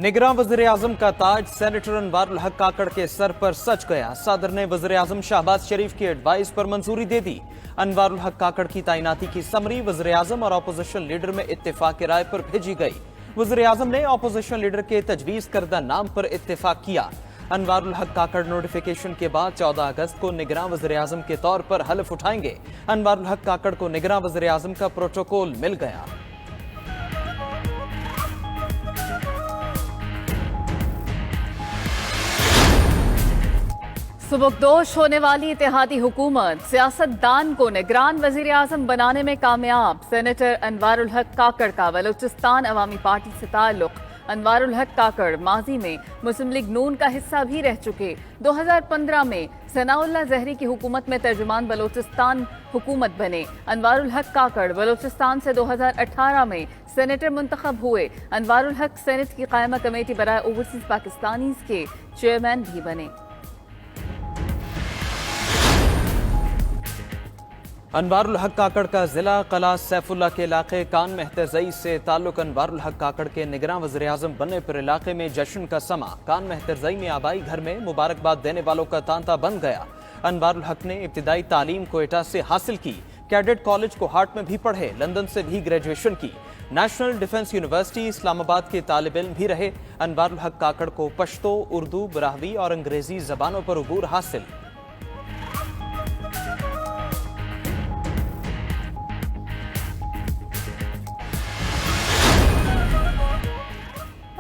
निगरान वज़ीर आज़म का ताज सेनेटर अनवारुल हक काकड़ के सर पर सच गया। सदर ने वज़ीर आज़म शहबाज शरीफ की एडवाइस पर मंजूरी दे दी। अनवारुल हक काकड़ की तैनाती की समरी वज़ीर आज़म और अपोजिशन लीडर में इत्तेफाक राय पर भेजी गई। वज़ीर आज़म ने अपोजिशन लीडर के तजवीज़ करदा नाम पर इत्तेफाक किया। अनवारुल हक काकड़ नोटिफिकेशन के बाद 14 अगस्त को निगरान वज़ीर आज़म के तौर पर हल्फ उठाएंगे। अनवारुल हक काकड़ को निगरान वज़ीर आज़म का प्रोटोकॉल मिल गया। सुबकदोश होने वाली इत्तेहादी हुकूमत सियासतदान को निगरान वजीर आज़म बनाने में कामयाब। सेनेटर अनवारुल हक काकड़ का बलूचिस्तान अवामी पार्टी से ताल्लुक। अनवारुल हक काकड़ माजी में मुस्लिम लीग नून का हिस्सा भी रह चुके। 2015 में सनाउल्लाह ज़हरी की हुकूमत में तर्जुमान बलूचिस्तान हुकूमत बने। अनवारुल हक काकड़ बलूचिस्तान से 2018 में सेनेटर मुंतखब हुए। अनवारुल हक सेनेट की कायमा कमेटी बराए ओवरसीज पाकिस्तानीज के चेयरमैन भी बने। अनवारुल हक काकड़ का जिला कला सैफुल्ला के इलाके कान मेहतरजई से ताल्लुक। अनवारुल हक काकड़ के निगरान वज़ीर आज़म बनने पर इलाके में जश्न का समा। कान मेहतरजई में आबाई घर में मुबारकबाद देने वालों का तांता बन गया। अनवारुल हक ने इब्तिदाई तालीम कोयटा से हासिल की। कैडेट कॉलेज कोहाट में भी पढ़े। लंदन से भी ग्रेजुएशन की। नेशनल डिफेंस यूनिवर्सिटी इस्लामाबाद के तालिब इल्म भी रहे। अनवारुल हक काकड़ को पश्तो, उर्दू, ब्राहवी और अंग्रेजी जबानों पर उबूर हासिल।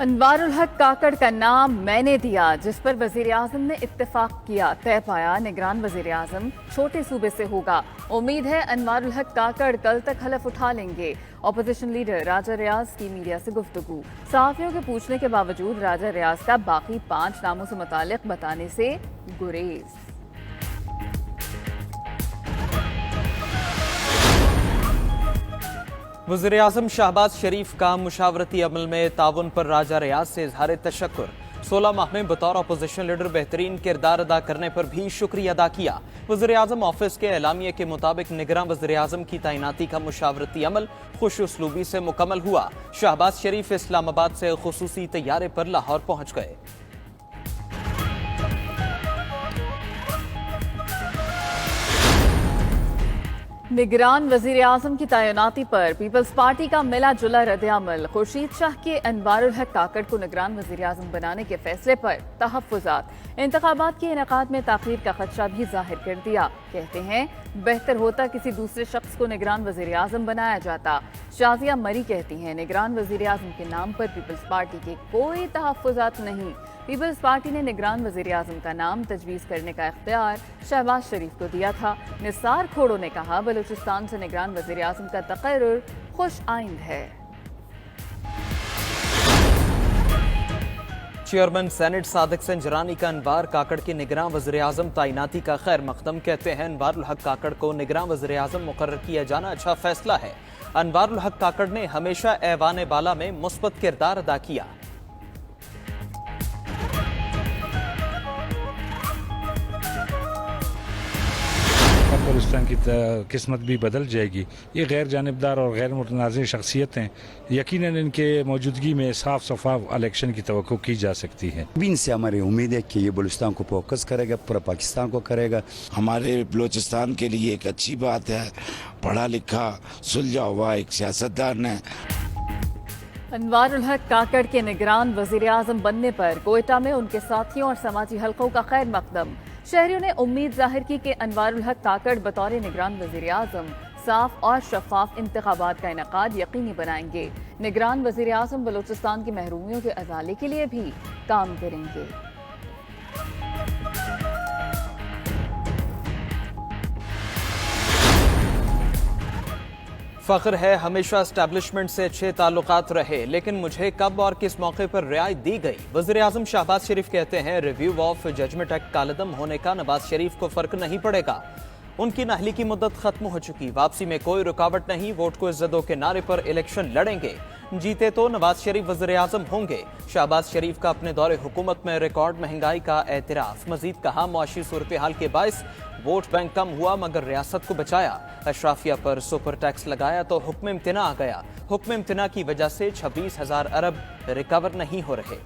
अनवारुल हक काकड़ का नाम मैंने दिया, जिस पर वजीर आज़म ने इत्तेफाक किया। तय पाया निगरान वजीर आज़म छोटे सूबे से होगा। उम्मीद है अनवारुल हक काकड़ कल तक हलफ उठा लेंगे। अपोजिशन लीडर राजा रियाज की मीडिया से गुफ्तगू। सहाफियों के पूछने के बावजूद राजा रियाज का बाकी 5 नामों से मुतालिक बताने से गुरेज। वज़ीर आज़म शहबाज शरीफ का मुशावरती अमल में ताउन पर राजा रियाज से इजहार तशक्कुर। 16 माह में बतौर अपोजिशन लीडर बेहतरीन किरदार अदा करने पर भी शुक्रिया अदा किया। वज़ीर आज़म ऑफिस के एलामिया के मुताबिक निगरान वज़ीर आज़म की तैनाती का मुशावरती अमल खुश उसलूबी से मुकम्मल हुआ। शहबाज शरीफ इस्लामाबाद से खुसूसी तैयारे पर लाहौर पहुंच गए। निगरान वजीर आज़म की तैनाती पर पीपल्स पार्टी का मिला जुला रद्द-ए-अमल। खुर्शीद शाह के अनवारुल हक काकड़ को निगरान वजीर आज़म बनाने के फैसले पर तहफ़्फ़ुज़ात। इंतखाबात के इनेकाद में ताख़ीर का खदशा भी जाहिर कर दिया। कहते हैं बेहतर होता किसी दूसरे शख्स को निगरान वजीर आज़म बनाया जाता। शाजिया मरी कहती हैं निगरान वजीर आज़म के नाम पर पीपल्स पार्टी के कोई तहफ़्फ़ुज़ात नहीं। पीपल्स पार्टी ने निगरान वजीर आज़म का नाम तजवीज़ करने का इख्तियार शहबाज शरीफ को दिया था। निसार खोड़ो ने कहा बलूचिस्तान से निगरान वजीर आज़म का तकर्रुर खुश आइंद है। चेयरमैन सेनेट सादिक संजरानी का अनवार काकड़ की निगरान वज़ीर आज़म तैनाती का खैर मकदम। कहते हैं अनवारुल हक काकड़ को निगरान वज़ीर आज़म मुकर्रर किया जाना अच्छा फैसला है। अनवारुल हक काकड़ ने हमेशा ऐवान बाला में मुस्बत किरदार अदा किया। बलूचिस्तान की किस्मत भी बदल जाएगी। ये गैर जानिबदार और गैर मुतनाज़िर शख्सियत हैं। यकीनन इनके मौजूदगी में साफ शफाफ इलेक्शन की तवक्को की जा सकती है। इनसे हमारी उम्मीद है कि ये बलूचिस्तान को फोकस करेगा, पूरा पाकिस्तान को करेगा। हमारे बलूचिस्तान के लिए एक अच्छी बात है। पढ़ा लिखा सुलझा हुआ एक सियासतदान है। अनवारुल हक काकड़ के निगरान वजीर आज़म बनने पर कोयटा में उनके साथियों और समाजी हलकों का खैर मकदम। शहरियों ने उम्मीद जाहिर की कि अनवारुल हक काकड़ बतौर निगरान वजीर आज़म साफ और शफाफ इंतखाबात का इनेकाद यकीनी बनाएंगे। निगरान वजीर आज़म बलूचिस्तान की महरूमियों के अजाले के लिए भी काम करेंगे। फख्र है हमेशा एस्टैब्लिशमेंट से अच्छे ताल्लुकात रहे, लेकिन मुझे कब और किस मौके पर रियायत दी गई। वज़ीर आज़म शहबाज शरीफ कहते हैं रिव्यू ऑफ जजमेंट एक्ट कालदम होने का नवाज शरीफ को फर्क नहीं पड़ेगा। उनकी नाहली की मुद्दत खत्म हो चुकी। वापसी में कोई रुकावट नहीं। वोट को इज्जतों के नारे पर इलेक्शन लड़ेंगे। जीते तो नवाज शरीफ वज़ीर आज़म होंगे। शहबाज शरीफ का अपने दौरे हुकूमत में रिकॉर्ड महंगाई का एतराफ। मजीद कहा मुआशी सूरत हाल के बायस वोट बैंक कम हुआ मगर रियासत को बचाया। अशराफिया पर सुपर टैक्स लगाया तो हुक्म इम्तिना आ गया। हुक्म इम्तिना की वजह से 26,000 अरब रिकवर नहीं हो रहे।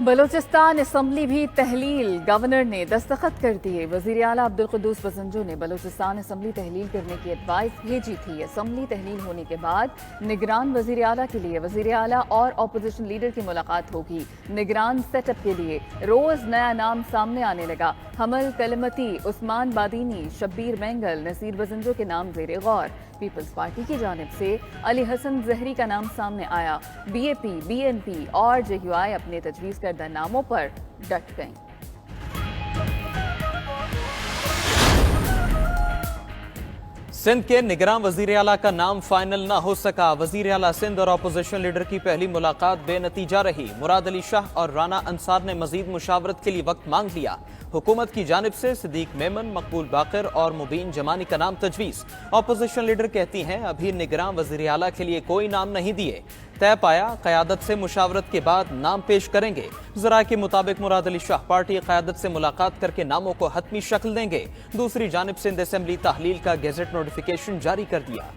बलूचिस्तान असम्बली भी तहलील, गवर्नर ने दस्तखत कर दिए। वजीर आला अब्दुल कुद्दूस बसंजो ने बलूचिस्तान असम्बली तहलील करने की एडवाइस भेजी थी। असम्बली तहलील होने के बाद निगरान वजीर आला के लिए वजीर आला और अपोजिशन लीडर की मुलाकात होगी। निगरान सेटअप के लिए रोज नया नाम सामने आने लगा। हमल कलमती, उस्मान बादीनी, शब्बीर मैंगल, नसीर बसंजो के नाम ज़ेरे गौर। पीपल्स पार्टी की जानिब से अली हसन जहरी का नाम सामने आया। बीएपी, बीएनपी और जेयूआई अपने तजवीज़ करदा नामों पर डट गईं। सिंध के निगरान वजीर आला का नाम फाइनल ना हो सका। वजीर आला सिंध और अपोजिशन लीडर की पहली मुलाकात बेनतीजा रही। मुराद अली शाह और राना अंसार ने मजीद मुशावरत के लिए वक्त मांग लिया। हुकूमत की जानिब से सिद्दीक मेमन, मकबूल बाकर और मुबीन जमानी का नाम तजवीज़। अपोजिशन लीडर कहती हैं अभी निगरान वजीर आला के लिए कोई नाम नहीं दिए। तय पाया क़यादत से मुशावरत के बाद नाम पेश करेंगे। ज़रा के मुताबिक मुराद अली शाह पार्टी क़यादत से मुलाकात करके नामों को हतमी शक्ल देंगे। दूसरी जानिब सिंध असेंबली तहलील का गेजेट नोटिफिकेशन जारी कर दिया।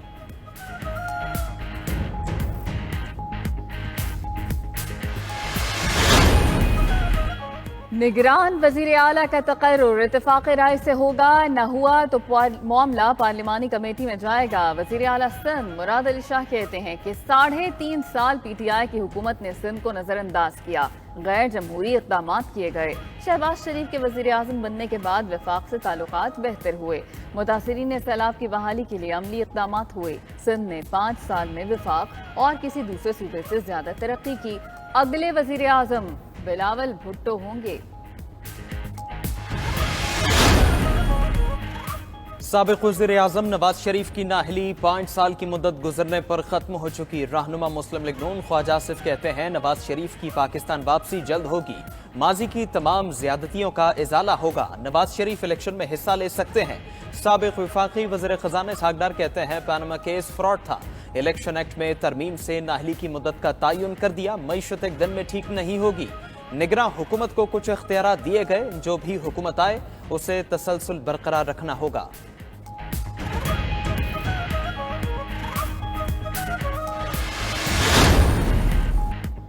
निगरान वजीर आला का तकर्रुर इत्तेफाक राय से होगा, न हुआ तो मामला पार्लिमानी कमेटी में जाएगा। वजीर आला सिंध मुराद अली शाह कहते हैं कि 3.5 साल पीटीआई की हुकूमत ने सिंध को नजरअंदाज किया, गैर जमहूरी इक़दाम किए गए। शहबाज शरीफ के वजीर आज़म बनने के बाद वफाक से ताल्लुकात बेहतर हुए। मुतासिरीन सैलाब की बहाली के लिए अमली इक़दाम हुए। सिंध ने 5 साल में वफाक और किसी दूसरे सूबे से ज्यादा तरक्की की। अगले वजीर आज़म बिलावल भुट्टो होंगे। साबिक़ वज़ीर आज़म नवाज शरीफ की नाअहली 5 साल की मुद्दत गुजरने पर ख़त्म हो चुकी। रहनुमा मुस्लिम लीग नून ख्वाजा आसिफ कहते हैं नवाज शरीफ की पाकिस्तान वापसी जल्द होगी। माजी की तमाम ज़्यादतियों का इज़ाला होगा। नवाज शरीफ इलेक्शन में हिस्सा ले सकते हैं। साबिक़ वफाकी वज़ीर ख़जाना इसहाक़ कहते हैं पनामा केस फ्रॉड था। इलेक्शन एक्ट में तरमीम से नाअहली की मुद्दत का तयन कर दिया। मईशत एक दिन में ठीक नहीं होगी। निगरान हुकूमत को कुछ इख्तियारात दिए गए। जो भी हुकूमत आए उसे तसलसल बरकरार रखना होगा।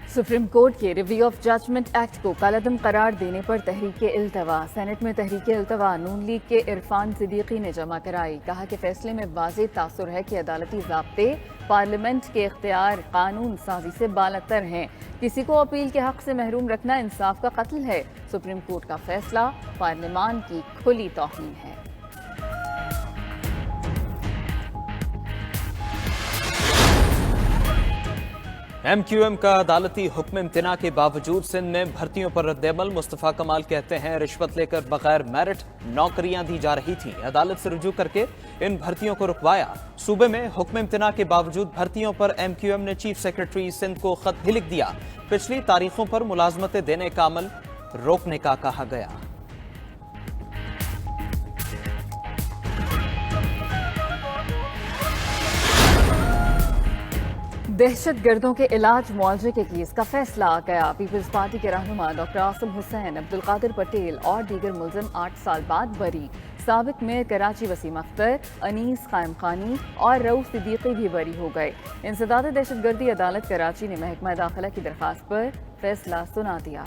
सुप्रीम कोर्ट के रिव्यू ऑफ जजमेंट एक्ट को कलअदम करार देने पर तहरीक इल्तवा। सेनेट में तहरीक इल्तवा नून लीग के इरफान सिद्दीकी ने जमा कराई। कहा कि फैसले में वाज़ेह तासुर है कि अदालती ज़ाब्ते पार्लियामेंट के इख्तियार कानून साजी से बालातर हैं। किसी को अपील के हक से महरूम रखना इंसाफ का कत्ल है। सुप्रीम कोर्ट का फैसला पार्लियामान की खुली तौहीन है। MQM का अदालती हुक्म इम्तिना के बावजूद सिंध में भर्तियों पर रद्द-ए-अमल। मुस्तफ़ा कमाल कहते हैं रिश्वत लेकर बगैर मेरिट नौकरियां दी जा रही थीं। अदालत से रुजू करके इन भर्तियों को रुकवाया। सूबे में हुक्म इम्तिना के बावजूद भर्तियों पर MQM ने चीफ सेक्रेटरी सिंध को खत भी लिख दिया। पिछली तारीखों पर मुलाजमतें देने का अमल रोकने का कहा गया। दहशत गर्दों के इलाज मुआवजे के केस का फैसला आ गया। पीपल्स पार्टी के रहनुमा डॉक्टर आसिम हुसैन, अब्दुल कादिर पटेल और दीगर मुलजिम 8 साल बाद बरी। साबिक मेयर कराची वसीम अख्तर, अनीस कायम खानी और रऊफ सिद्दीकी भी बरी हो गए। इंसदाद दहशतगर्दी अदालत कराची ने महकमा दाखिला की दरखास्त पर फैसला सुना दिया।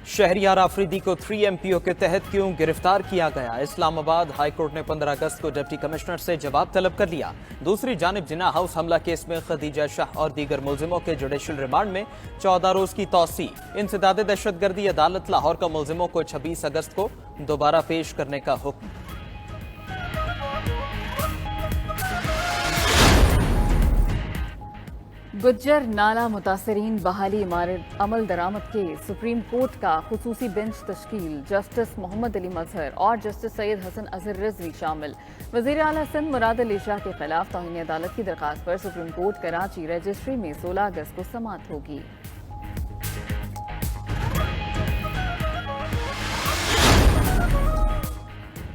शहरियार आफरीदी को 3 MPO के तहत क्यों गिरफ्तार किया गया। इस्लामाबाद हाई कोर्ट ने 15 अगस्त को डिप्टी कमिश्नर से जवाब तलब कर लिया। दूसरी जानिब जिना हाउस हमला केस में खदीजा शाह और दीगर मुलजिमों के जुडिशल रिमांड में 14 रोज की तौसी। इंसदाद दहशतगर्दी अदालत लाहौर का मुलजिमों को 26 अगस्त को दोबारा पेश करने का हुक्म। गुज्जर नाला मुतासरीन बहाली इमारत अमल दरामद के सुप्रीम कोर्ट का खुसूसी बेंच तश्कील। जस्टिस मोहम्मद अली मजहर और जस्टिस सैयद हसन अजहर रिजवी शामिल। वज़ीर आला सिंध मुराद अली शाह के खिलाफ तौहीन अदालत की दरखास्त पर सुप्रीम कोर्ट कराची रजिस्ट्री में 16 अगस्त को समाअत होगी।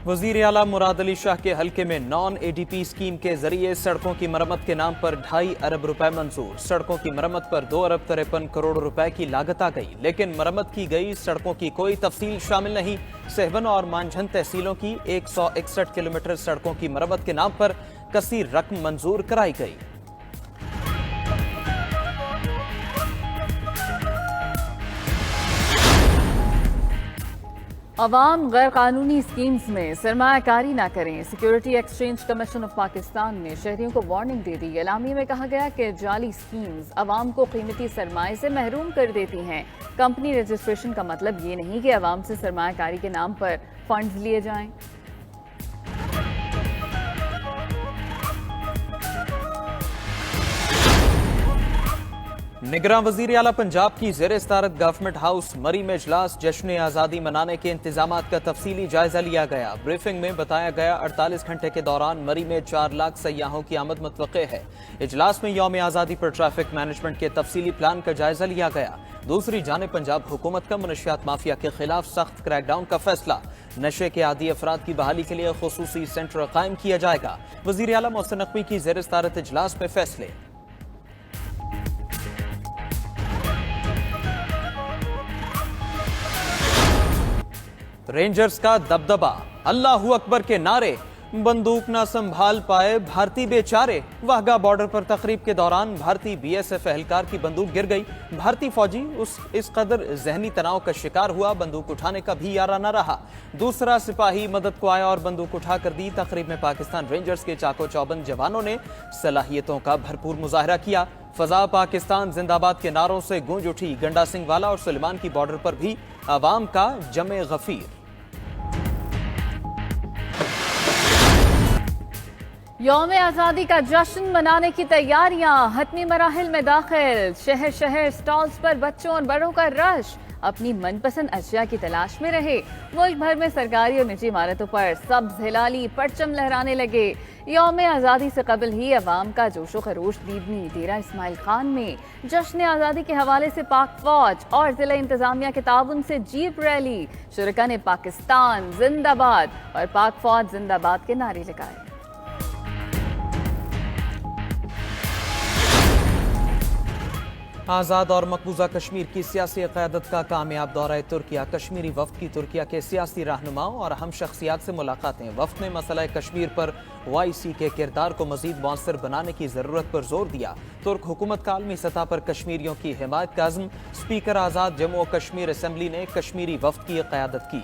وزیر اعلیٰ مراد علی شاہ کے حلقے میں نان اے ڈی پی اسکیم کے ذریعے سڑکوں کی مرمت کے نام پر 2.5 ارب روپے منظور۔ سڑکوں کی مرمت پر 2 ارب 53 کروڑ روپے کی لاگت آ گئی، لیکن مرمت کی گئی سڑکوں کی کوئی تفصیل شامل نہیں۔ سہون اور مانجھن تحصیلوں کی 161 کلومیٹر سڑکوں کی مرمت کے نام پر کثیر رقم منظور کرائی گئی۔ عوام غیر قانونی اسکیمز میں سرمایہ کاری نہ کریں۔ Security exchange commission of Pakistan نے شہریوں کو وارننگ دے دی۔ اعلامیے میں کہا گیا کہ جعلی اسکیمز عوام کو قیمتی سرمایہ سے محروم کر دیتی ہیں۔ کمپنی رجسٹریشن کا مطلب یہ نہیں کہ عوام سے سرمایہ کاری کے نام پر فنڈز لیے جائیں۔ نگراں وزیر اعلیٰ پنجاب کی زیر صدارت گورنمنٹ ہاؤس مری میں اجلاس جشن آزادی منانے کے انتظامات کا تفصیلی جائزہ لیا گیا۔ بریفنگ میں بتایا گیا 48 گھنٹے کے دوران مری میں 4 لاکھ سیاحوں کی آمد متوقع ہے۔ اجلاس میں یوم آزادی پر ٹریفک مینجمنٹ کے تفصیلی پلان کا جائزہ لیا گیا۔ دوسری جانب پنجاب حکومت کا منشیات مافیا کے خلاف سخت کریک ڈاؤن کا فیصلہ۔ نشے کے عادی افراد کی بحالی کے لیے خصوصی سینٹر قائم کیا جائے گا۔ وزیر اعلیٰ محسن نقوی کی زیر صدارت اجلاس میں فیصلے۔ رینجرز کا دبدبہ، اللہ اکبر کے نعرے، بندوق نہ سنبھال پائے بھارتی بیچارے۔ واہگہ بارڈر پر تقریب کے دوران بھارتی بی ایس ایف اہلکار کی بندوق گر گئی۔ بھارتی فوجی اس قدر ذہنی تناؤ کا شکار ہوا بندوق اٹھانے کا بھی یارہ نہ رہا۔ دوسرا سپاہی مدد کو آیا اور بندوق اٹھا کر دی۔ تقریب میں پاکستان رینجرز کے چاقو چوبند جوانوں نے صلاحیتوں کا بھرپور مظاہرہ کیا۔ فضا پاکستان زندہ باد کے نعروں سے گونج اٹھی۔ گنڈا سنگھ والا اور سلیمان کی بارڈر پر بھی عوام کا جمع غفیر۔ یوم آزادی کا جشن منانے کی تیاریاں حتمی مراحل میں داخل۔ شہر شہر سٹالز پر بچوں اور بڑوں کا رش۔ اپنی من پسند اشیاء کی تلاش میں رہے۔ ملک بھر میں سرکاری اور نجی عمارتوں پر سبز ہلالی پرچم لہرانے لگے۔ یوم آزادی سے قبل ہی عوام کا جوش و خروش دیدنی ڈیرہ اسماعیل خان میں جشن آزادی کے حوالے سے پاک فوج اور ضلع انتظامیہ کے تعاون سے جیپ ریلی۔ شرکاء نے پاکستان زندہ باد اور پاک فوج زندہ باد کے نعرے لگائے۔ آزاد اور مقبوضہ کشمیر کی سیاسی قیادت کا کامیاب دورہ ترکیہ۔ کشمیری وفد کی ترکیہ کے سیاسی رہنماؤں اور اہم شخصیات سے ملاقاتیں۔ وفد نے مسئلہ کشمیر پر OIC کے کردار کو مزید مؤثر بنانے کی ضرورت پر زور دیا۔ ترک حکومت کا عالمی سطح پر کشمیریوں کی حمایت کا عزم۔ اسپیکر آزاد جموں و کشمیر اسمبلی نے کشمیری وفد کی قیادت کی۔